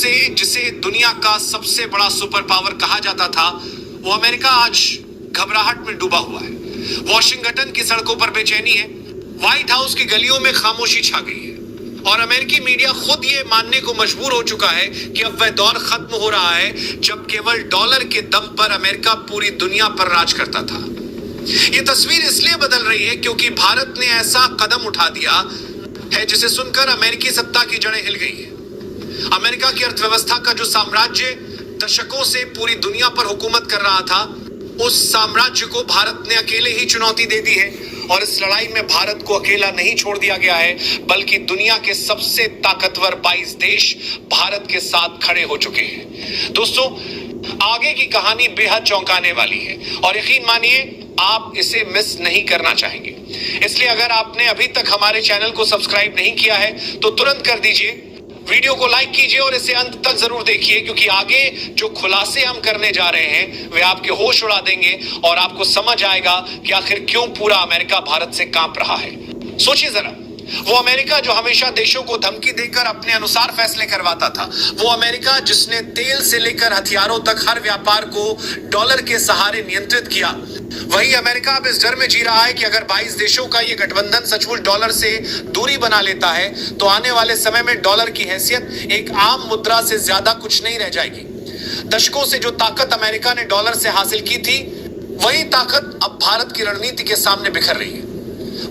से जिसे दुनिया का सबसे बड़ा सुपर पावर कहा जाता था, वो अमेरिका आज घबराहट में डूबा हुआ है। वॉशिंगटन की सड़कों पर बेचैनी है, व्हाइट हाउस की गलियों में खामोशी छा गई है और अमेरिकी मीडिया खुद ये मानने को मजबूर हो चुका है कि अब वह दौर खत्म हो रहा है जब केवल डॉलर के दम पर अमेरिका पूरी दुनिया पर राज करता था। ये तस्वीर इसलिए बदल रही है क्योंकि भारत ने ऐसा कदम उठा दिया है जिसे सुनकर अमेरिकी सत्ता की जड़ें हिल गई है। अमेरिका की अर्थव्यवस्था का जो साम्राज्य दशकों से पूरी दुनिया पर हुकूमत कर रहा था, उस साम्राज्य को भारत ने अकेले ही चुनौती दे दी है और इस लड़ाई में भारत को अकेला नहीं छोड़ दिया गया है, बल्कि दुनिया के सबसे ताकतवर 22 देश भारत के साथ खड़े हो चुके हैं। दोस्तों, आगे की कहानी बेहद चौंकाने वाली है और यकीन मानिए आप इसे मिस नहीं करना चाहेंगे। इसलिए अगर आपने अभी तक हमारे चैनल को सब्सक्राइब नहीं किया है तो तुरंत कर दीजिए, वीडियो को लाइक कीजिए और इसे अंत तक जरूर देखिए, क्योंकि आगे जो खुलासे हम करने जा रहे हैं वे आपके होश उड़ा देंगे और आपको समझ आएगा कि आखिर क्यों पूरा अमेरिका भारत से कांप रहा है। सोचिए जरा, वो अमेरिका जो हमेशा देशों को धमकी देकर अपने अनुसार फैसले करवाता था, वो अमेरिका जिसने तेल से लेकर हथियारों तक हर व्यापार को डॉलर के सहारे नियंत्रित किया, वही अमेरिका अब इस डर में जी रहा है कि अगर 22 देशों का ये गठबंधन सचमुच डॉलर से दूरी बना लेता है तो आने वाले समय में डॉलर की हैसियत एक आम मुद्रा से ज्यादा कुछ नहीं रह जाएगी। दशकों से जो ताकत अमेरिका ने डॉलर से हासिल की थी, वही ताकत अब भारत की रणनीति के सामने बिखर रही है।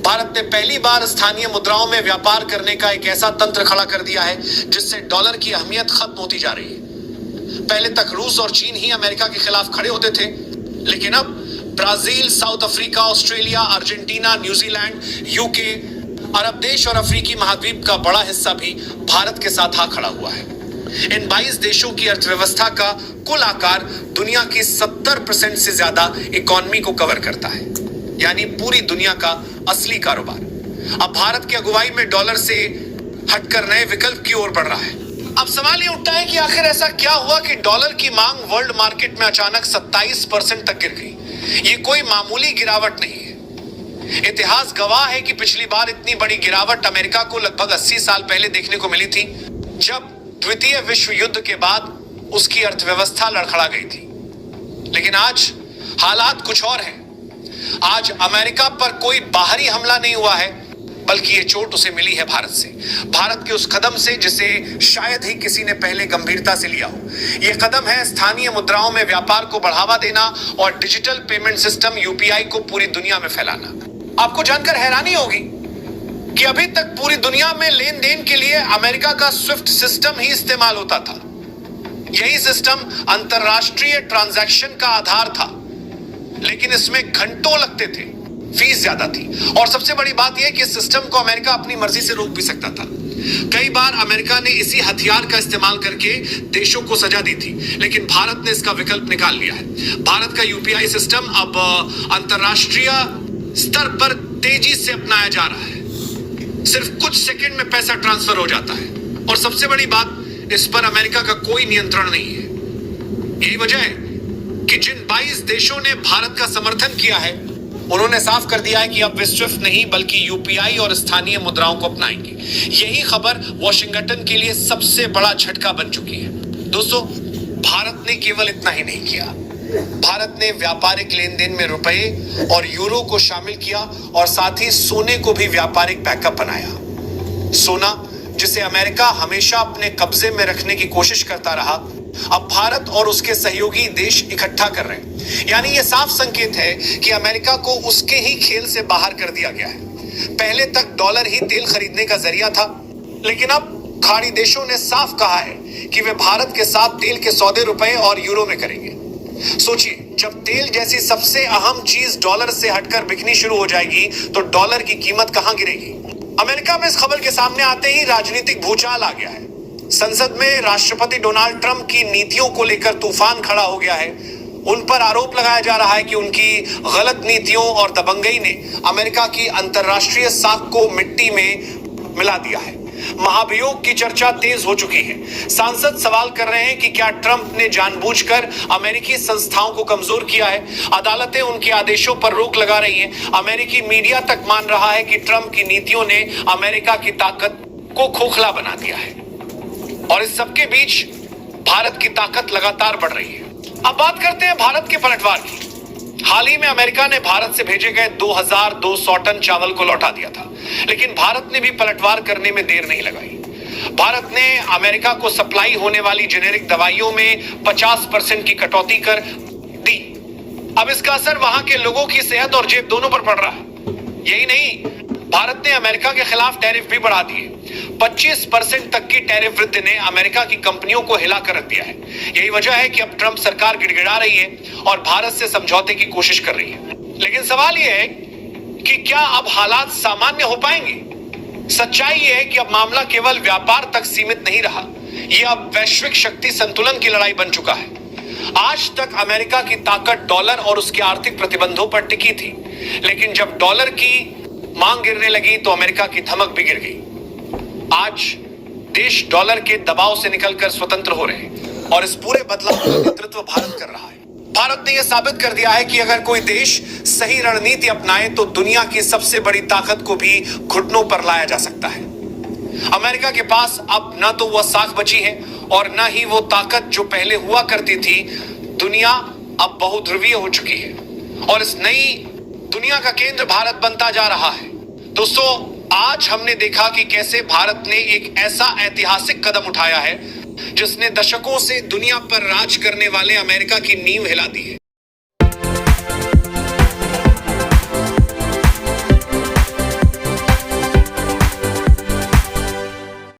भारत ने पहली बार स्थानीय मुद्राओं में व्यापार करने का एक ऐसा तंत्र खड़ा कर दिया है जिससे डॉलर की अहमियत खत्म होती जा रही है। पहले तक रूस और चीन ही अमेरिका के खिलाफ खड़े होते थे, लेकिन अब Brazil, South Africa, Australia, Argentina, New Zealand, UK, अरब देश और अफ्रीकी महाद्वीप का बड़ा हिस्सा भी भारत के साथ आ खड़ा हुआ है। इन 22 देशों की अर्थव्यवस्था का कुल आकार दुनिया की 70% से ज्यादा इकोनॉमी को कवर करता है, यानी पूरी दुनिया का असली कारोबार अब भारत की अगुवाई में डॉलर से हटकर नए विकल्प की ओर बढ़ रहा है। अब सवाल ये उठता है कि आखिर ऐसा क्या हुआ कि डॉलर की मांग वर्ल्ड मार्केट में अचानक 27% तक गिर गई। ये कोई मामूली गिरावट नहीं है। इतिहास गवाह है कि पिछली बार इतनी बड़ी गिरावट अमेरिका को लगभग 80 साल पहले देखने को मिली थी, जब द्वितीय विश्व युद्ध के बाद उसकी अर्थव्यवस्था लड़खड़ा गई थी। लेकिन आज हालात कुछ और हैं। आज अमेरिका पर कोई बाहरी हमला नहीं हुआ है, बल्कि ये चोट उसे मिली है भारत से, भारत के उस कदम से जिसे शायद ही किसी ने पहले गंभीरता से लिया हो। यह कदम है स्थानीय मुद्राओं में व्यापार को बढ़ावा देना और डिजिटल पेमेंट सिस्टम यूपीआई को पूरी दुनिया में फैलाना। आपको जानकर हैरानी होगी कि अभी तक पूरी दुनिया में लेन देन के लिए अमेरिका का स्विफ्ट सिस्टम ही इस्तेमाल होता था। यही सिस्टम अंतरराष्ट्रीय ट्रांजैक्शन का आधार था, लेकिन इसमें घंटों लगते थे, फीस ज्यादा थी और सबसे बड़ी बात यह कि इस सिस्टम को अमेरिका अपनी मर्जी से रोक भी सकता था। कई बार अमेरिका ने इसी हथियार का इस्तेमाल करके देशों को सजा दी थी, लेकिन भारत ने इसका विकल्प निकाल लिया है। भारत का यूपीआई सिस्टम अब अंतरराष्ट्रीय स्तर पर तेजी से अपनाया जा रहा है। सिर्फ कुछ सेकंड में पैसा ट्रांसफर हो जाता है और सबसे बड़ी बात, इस पर अमेरिका का कोई नियंत्रण नहीं है। यही वजह है कि जिन 22 देशों ने भारत का समर्थन किया है, उन्होंने साफ कर दिया है कि अब वे स्विफ्ट नहीं बल्कि यूपीआई और स्थानीय मुद्राओं को अपनाएंगे। यही खबर वॉशिंगटन के लिए सबसे बड़ा झटका बन चुकी है। दोस्तों, भारत ने केवल इतना ही नहीं किया, भारत ने व्यापारिक लेन देन में रुपए और यूरो को शामिल किया और साथ ही सोने को भी व्यापारिक बैकअप बनाया। सोना, जिसे अमेरिका हमेशा अपने कब्जे में रखने की कोशिश करता रहा, अब भारत और उसके सहयोगी देश इकट्ठा कर रहे हैं। यानी यह साफ संकेत है कि अमेरिका को उसके ही खेल से बाहर कर दिया गया है। पहले तक डॉलर ही तेल खरीदने का जरिया था, लेकिन अब खाड़ी देशों ने साफ कहा है कि वे भारत के साथ तेल के सौदे रुपए और यूरो में करेंगे। सोचिए, जब तेल जैसी सबसे अहम चीज डॉलर से हटकर बिकनी शुरू हो जाएगी तो डॉलर की कीमत कहां गिरेगी। अमेरिका में इस खबर के सामने आते ही राजनीतिक भूचाल आ गया है। संसद में राष्ट्रपति डोनाल्ड ट्रंप की नीतियों को लेकर तूफान खड़ा हो गया है। उन पर आरोप लगाया जा रहा है कि उनकी गलत नीतियों और दबंगई ने अमेरिका की अंतरराष्ट्रीय साख को मिट्टी में मिला दिया है। महाभियोग की चर्चा तेज हो चुकी है। सांसद सवाल कर रहे हैं कि क्या ट्रंप ने जानबूझकर अमेरिकी संस्थाओं को कमजोर किया है। अदालतें उनके आदेशों पर रोक लगा रही हैं। अमेरिकी मीडिया तक मान रहा है कि ट्रंप की नीतियों ने अमेरिका की ताकत को खोखला बना दिया है। और इस सबके बीच भारत की ताकत लगातार बढ़ रही है। अब बात करते हैं भारत के पलटवार की। हाल ही में अमेरिका ने भारत से भेजे गए 2200 टन चावल को लौटा दिया था, लेकिन भारत ने भी पलटवार करने में देर नहीं लगाई। भारत ने अमेरिका को सप्लाई होने वाली जेनेरिक दवाइयों में 50% की कटौती कर दी। अब इसका असर वहां के लोगों की सेहत और जेब दोनों पर पड़ रहा है। यही नहीं, भारत ने अमेरिका के खिलाफ टैरिफ भी बढ़ा दिए। 25% तक की टैरिफ वृद्धि ने अमेरिका की कंपनियों को हिलाकर रख दिया है। यही वजह है कि अब ट्रंप सरकार गिड़गिड़ा रही है और भारत से समझौते की कोशिश कर रही है। लेकिन सवाल यह है कि क्या अब हालात सामान्य हो पाएंगे? सच्चाई यह है कि अब मामला केवल व्यापार तक सीमित नहीं रहा, यह अब वैश्विक शक्ति संतुलन की लड़ाई बन चुका है। आज तक अमेरिका की ताकत डॉलर और उसके आर्थिक प्रतिबंधों पर टिकी थी, लेकिन जब डॉलर की मांग गिरने लगी तो अमेरिका की धमक भी गिर गई। आज देश डॉलर के दबाव से निकलकर स्वतंत्र हो रहे हैं और इस पूरे बदलाव का नेतृत्व भारत कर रहा है। भारत ने यह साबित कर दिया है कि अगर कोई देश सही रणनीति अपनाए तो दुनिया की सबसे बड़ी ताकत को भी घुटनों पर लाया जा सकता है। अमेरिका के पास अब न तो वह साख बची है और न ही वो ताकत जो पहले हुआ करती थी। दुनिया अब बहुध्रुवीय हो चुकी है और इस नई दुनिया का केंद्र भारत बनता जा रहा है। दोस्तों, आज हमने देखा कि कैसे भारत ने एक ऐसा ऐतिहासिक कदम उठाया है जिसने दशकों से दुनिया पर राज करने वाले अमेरिका की नींव हिला दी है।